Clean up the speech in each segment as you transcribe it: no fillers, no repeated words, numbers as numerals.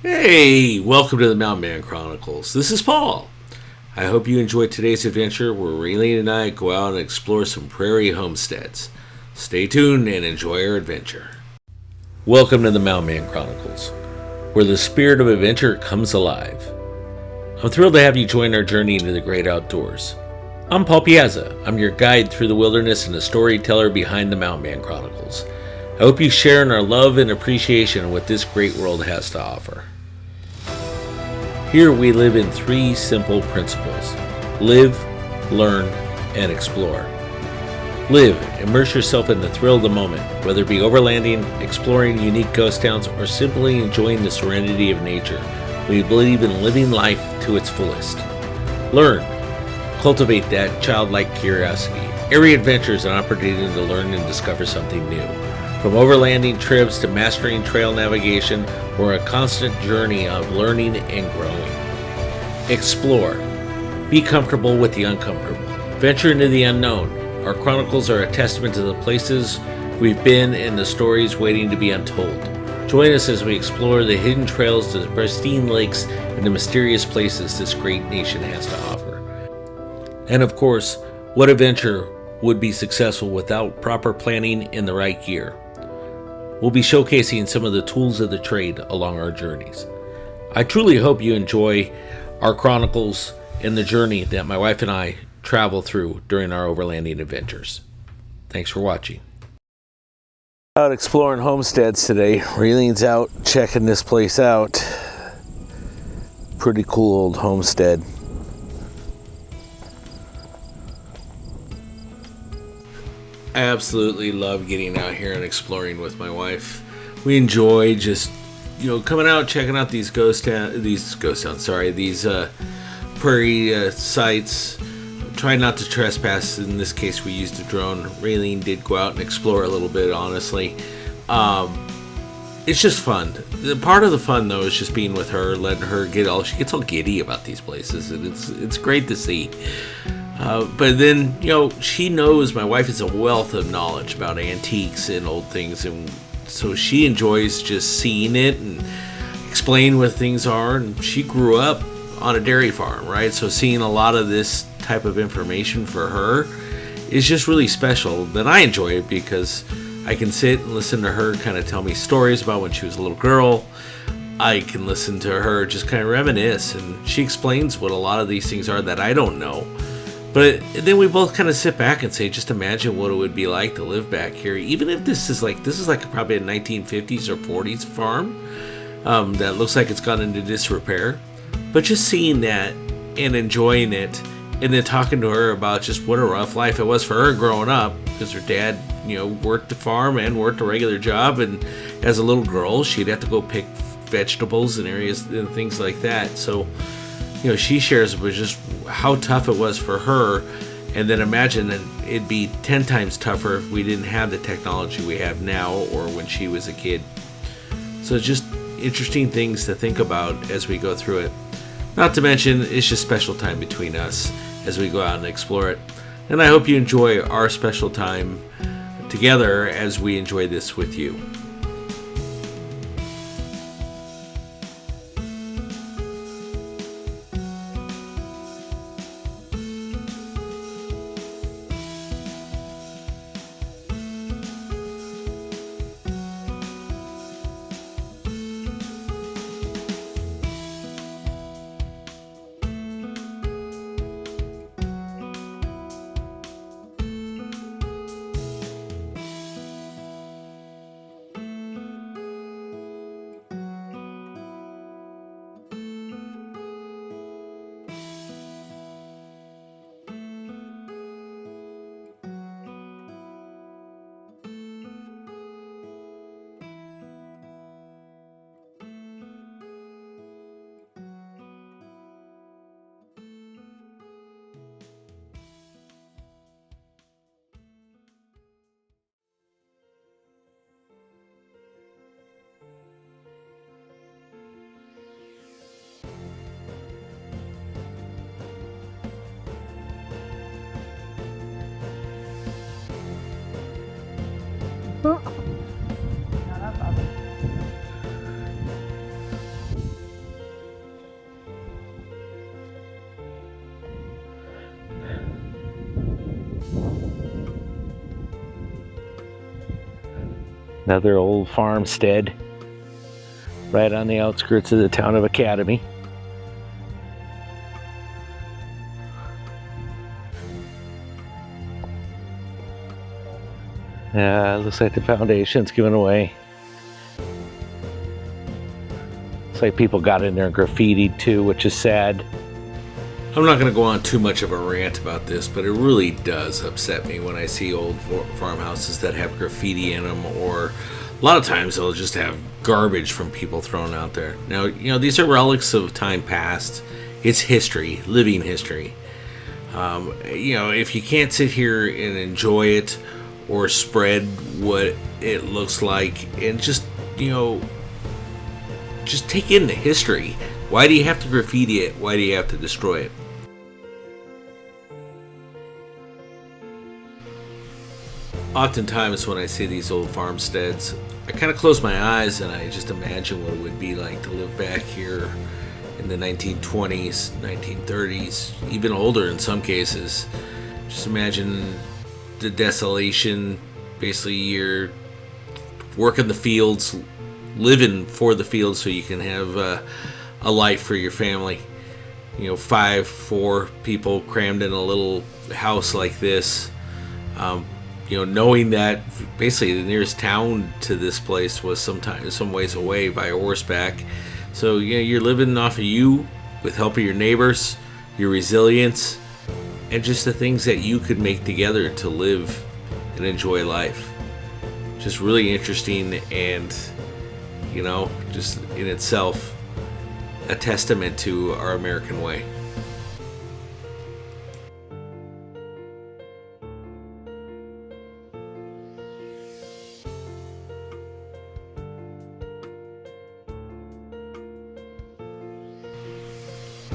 Hey, welcome to the Mountain Man Chronicles. This is Paul. I hope you enjoyed today's adventure where Raylene and I go out and explore some prairie homesteads. Stay tuned and enjoy our adventure. Welcome to the Mountain Man Chronicles, where the spirit of adventure comes alive. I'm thrilled to have you join our journey into the great outdoors. I'm Paul Piazza. I'm your guide through the wilderness and the storyteller behind the Mountain Man Chronicles. I hope you share in our love and appreciation of what this great world has to offer. Here we live in three simple principles: live, learn, and explore. Live, immerse yourself in the thrill of the moment, whether it be overlanding, exploring unique ghost towns, or simply enjoying the serenity of nature. We believe in living life to its fullest. Learn, cultivate that childlike curiosity. Every adventure is an opportunity to learn and discover something new. From overlanding trips to mastering trail navigation, we're a constant journey of learning and growing. Explore. Be comfortable with the uncomfortable. Venture into the unknown. Our chronicles are a testament to the places we've been and the stories waiting to be untold. Join us as we explore the hidden trails, the pristine lakes, and the mysterious places this great nation has to offer. And of course, what adventure would be successful without proper planning and the right gear? We'll be showcasing some of the tools of the trade along our journeys. I truly hope you enjoy our chronicles and the journey that my wife and I travel through during our overlanding adventures. Thanks for watching. Out exploring homesteads today. Raylene's out checking this place out. Pretty cool old homestead. I absolutely love getting out here and exploring with my wife. We enjoy just, coming out, checking out these prairie sites. Try not to trespass. In this case, we used a drone. Raylene did go out and explore a little bit, honestly. It's just fun. The part of the fun, though, is just being with her, letting her she gets all giddy about these places, and it's great to see. But then, she knows my wife is a wealth of knowledge about antiques and old things, and so she enjoys just seeing it and explain what things are. And she grew up on a dairy farm, right? So seeing a lot of this type of information for her is just really special. Then I enjoy it because I can sit and listen to her kind of tell me stories about when she was a little girl. I can listen to her just kind of reminisce, and she explains what a lot of these things are that I don't know. But then we both kind of sit back and say, just imagine what it would be like to live back here. Even if this is like probably a 1950s or 40s farm that looks like it's gone into disrepair. But just seeing that and enjoying it, and then talking to her about just what a rough life it was for her growing up, because her dad, worked the farm and worked a regular job. And as a little girl, she'd have to go pick vegetables and areas and things like that. So, she shares with just how tough it was for her, and then imagine that it'd be 10 times tougher if we didn't have the technology we have now or when she was a kid. So it's just interesting things to think about as we go through it. Not to mention, it's just special time between us as we go out and explore it. And I hope you enjoy our special time together as we enjoy this with you. Another old farmstead right on the outskirts of the town of Academy. Looks like the foundation's given away. Looks like people got in there and graffitied too, which is sad. I'm not going to go on too much of a rant about this, but it really does upset me when I see old farmhouses that have graffiti in them, or a lot of times they'll just have garbage from people thrown out there. Now, these are relics of time past. It's history, living history. If you can't sit here and enjoy it or spread what it looks like and just take in the history. Why do you have to graffiti it? Why do you have to destroy it? Oftentimes when I see these old farmsteads, I kind of close my eyes and I just imagine what it would be like to live back here in the 1920s, 1930s, even older in some cases. Just imagine the desolation. Basically, you're working the fields, living for the fields so you can have a life for your family. 4 people crammed in a little house like this. Knowing that basically the nearest town to this place was some ways away by horseback. So you're living off of you with help of your neighbors, your resilience, and just the things that you could make together to live and enjoy life. Just really interesting, and just in itself a testament to our American way.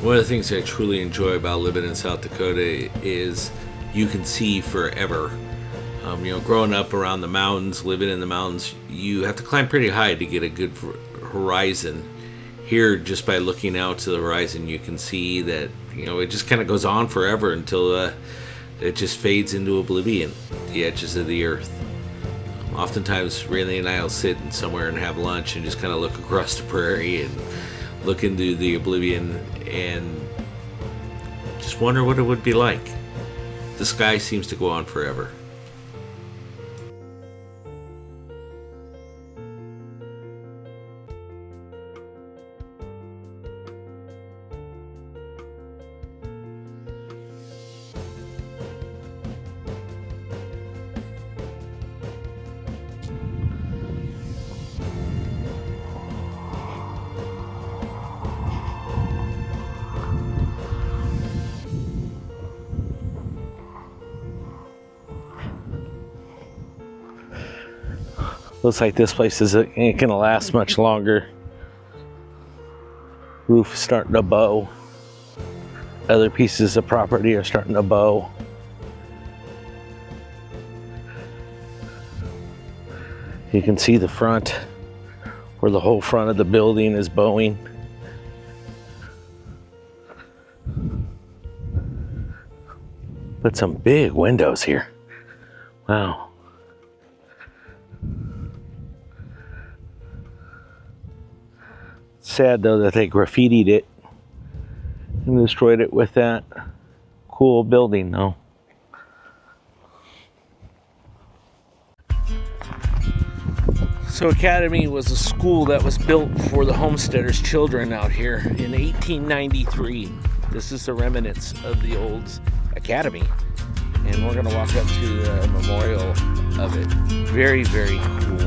One of the things I truly enjoy about living in South Dakota is you can see forever. Growing up around the mountains, living in the mountains, you have to climb pretty high to get a good horizon. Here, just by looking out to the horizon, you can see that it just kind of goes on forever until it just fades into oblivion, the edges of the earth. Oftentimes, Rayleigh and I will sit somewhere and have lunch and just kind of look across the prairie and look into the oblivion and just wonder what it would be like. The sky seems to go on forever. Looks like this place ain't gonna last much longer. Roof is starting to bow. Other pieces of property are starting to bow. You can see the front, where the whole front of the building is bowing. But some big windows here. Wow. Sad though that they graffitied it and destroyed it with that cool building though. So Academy was a school that was built for the homesteaders' children out here in 1893. This is the remnants of the old Academy, and we're gonna walk up to the memorial of it. Very, very cool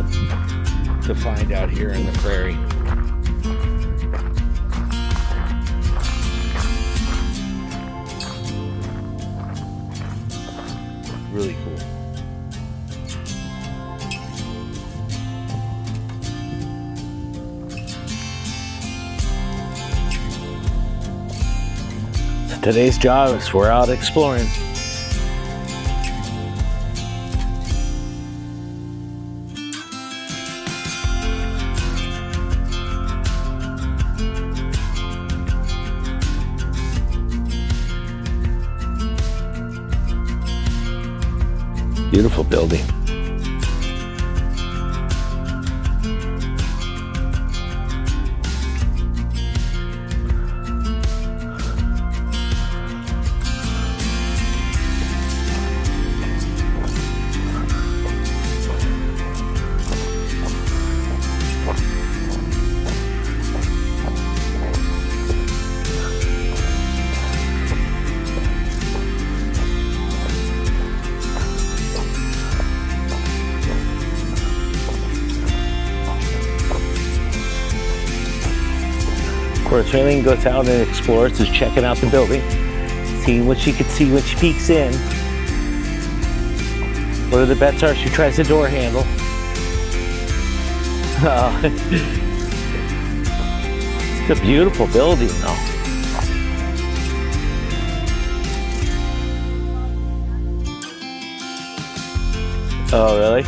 to find out here in the Prairie. Really cool. So today's job is we're out exploring. Beautiful building. where Raylene goes out and explores, is checking out the building, seeing what she could see when she peeks in. What are the bets are? She tries the door handle. It's a beautiful building though. Oh, really?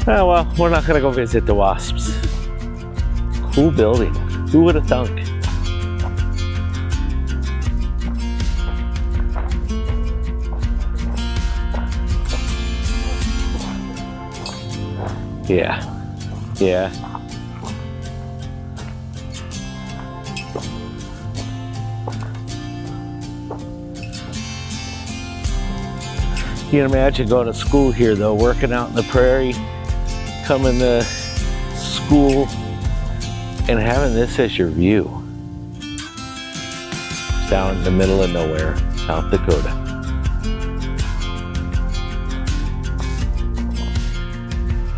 Oh, well, we're not gonna go visit the wasps. Cool building. Who would have thunk? Yeah. Yeah. You can imagine going to school here though, working out in the prairie, coming to school and having this as your view. Down in the middle of nowhere, South Dakota.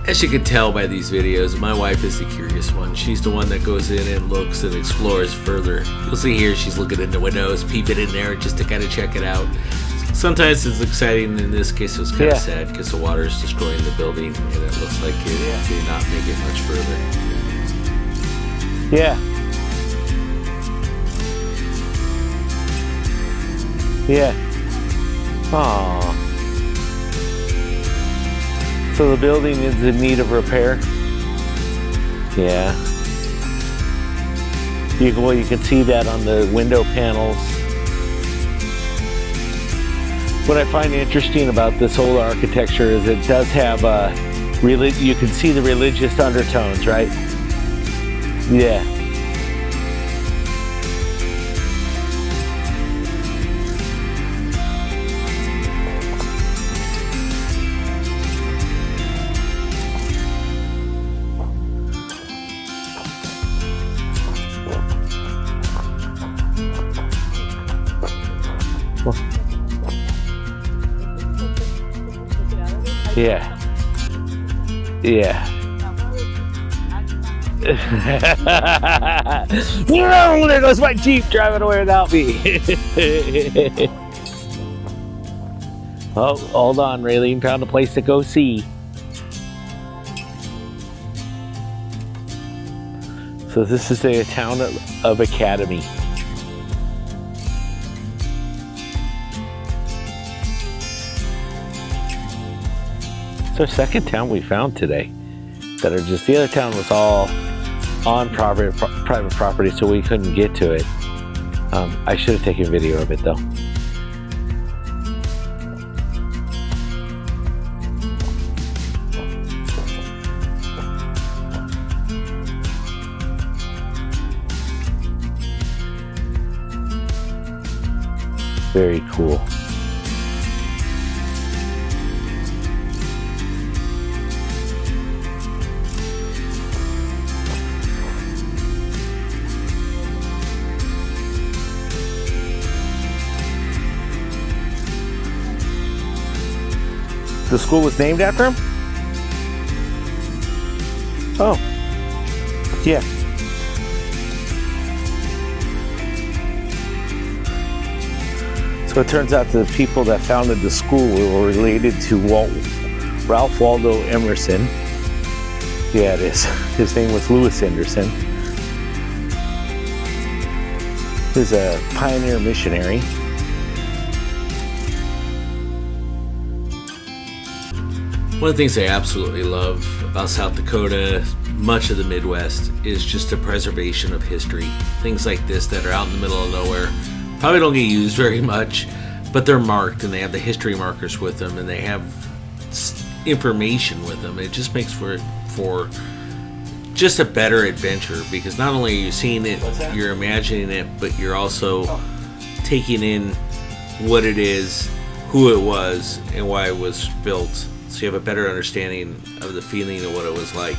As you can tell by these videos, my wife is the curious one. She's the one that goes in and looks and explores further. You'll see here she's looking in the windows, peeping in there just to kind of check it out. Sometimes it's exciting. In this case, it was kind of sad because the water is destroying the building and it looks like it did not make it much further. Yeah. Yeah. Aww. So the building is in need of repair. Yeah. You can see that on the window panels. What I find interesting about this old architecture is it does have you can see the religious undertones, right? Yeah. Yeah. Yeah. Whoa, there goes my Jeep driving away without me. Oh, hold on, Raylene found a place to go see. So this is the town of Academy. It's our second town we found today that are just, the other town was all on private property, so we couldn't get to it. I should have taken video of it though. Very cool. The school was named after him? Oh, yeah. So it turns out the people that founded the school were related to Ralph Waldo Emerson. Yeah, it is. His name was Louis Anderson. He was a pioneer missionary. One of the things I absolutely love about South Dakota, much of the Midwest, is just the preservation of history. Things like this that are out in the middle of nowhere probably don't get used very much, but they're marked and they have the history markers with them and they have information with them. It just makes for just a better adventure because not only are you seeing it, you're imagining it, but you're also taking in what it is, who it was, and why it was built. So you have a better understanding of the feeling of what it was like.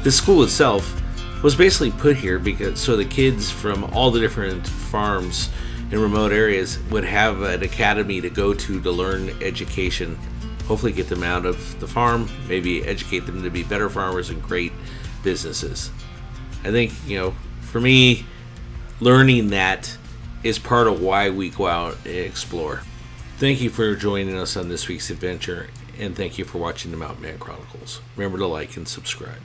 The school itself was basically put here because so the kids from all the different farms in remote areas would have an academy to go to learn education, hopefully get them out of the farm, maybe educate them to be better farmers and create businesses. I think, for me, learning that is part of why we go out and explore. Thank you for joining us on this week's adventure, and thank you for watching the Mountain Man Chronicles. Remember to like and subscribe.